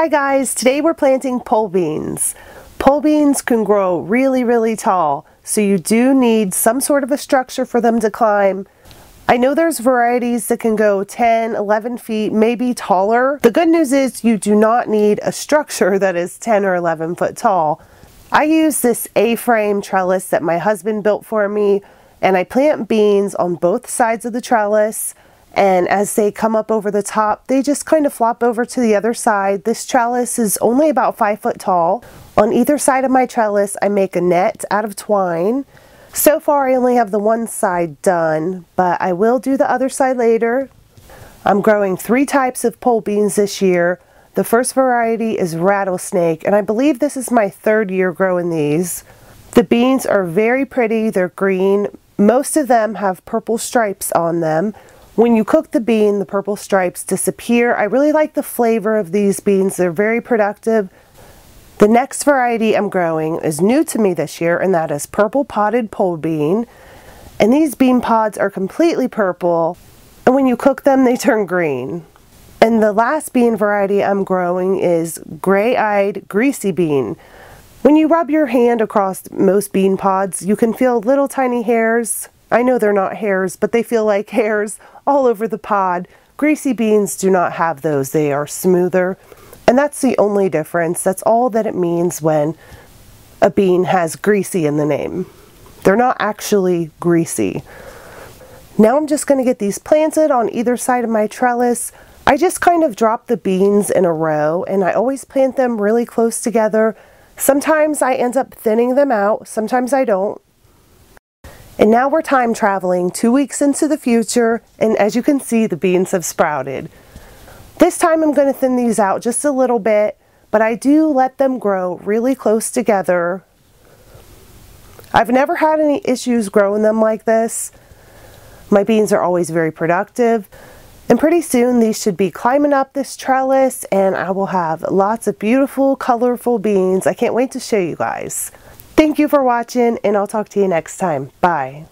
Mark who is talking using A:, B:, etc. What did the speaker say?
A: Hi guys, today we're planting pole beans. Pole beans can grow really tall, so you do need some sort of a structure for them to climb. I know there's varieties that can go 10, 11 feet, maybe taller. The good news is you do not need a structure that is 10 or 11 foot tall. I use this A-frame trellis that my husband built for me, and I plant beans on both sides of the trellis. And as they come up over the top, they just kind of flop over to the other side. This trellis is only about 5 foot tall. On either side of my trellis, I make a net out of twine. So far, I only have the one side done, but I will do the other side later. I'm growing 3 types of pole beans this year. The first variety is Rattlesnake, and I believe this is my 3rd year growing these. The beans are very pretty. They're green. Most of them have purple stripes on them. When you cook the bean, the purple stripes disappear. I really like the flavor of these beans. They're very productive. The next variety I'm growing is new to me this year, and that is purple potted pole bean. And these bean pods are completely purple, and when you cook them, they turn green. And the last bean variety I'm growing is gray-eyed greasy bean. When you rub your hand across most bean pods, you can feel little tiny hairs. I know they're not hairs, but they feel like hairs all over the pod. Greasy beans do not have those. They are smoother. And that's the only difference. That's all that it means when a bean has greasy in the name. They're not actually greasy. Now I'm just going to get these planted on either side of my trellis. I just kind of drop the beans in a row, and I always plant them really close together. Sometimes I end up thinning them out, sometimes I don't. And now we're time traveling 2 weeks into the future, and as you can see, the beans have sprouted. This time I'm going to thin these out just a little bit, but I do let them grow really close together. I've never had any issues growing them like this. My beans are always very productive, and pretty soon these should be climbing up this trellis, and I will have lots of beautiful, colorful beans. I can't wait to show you guys. Thank you for watching, and I'll talk to you next time. Bye.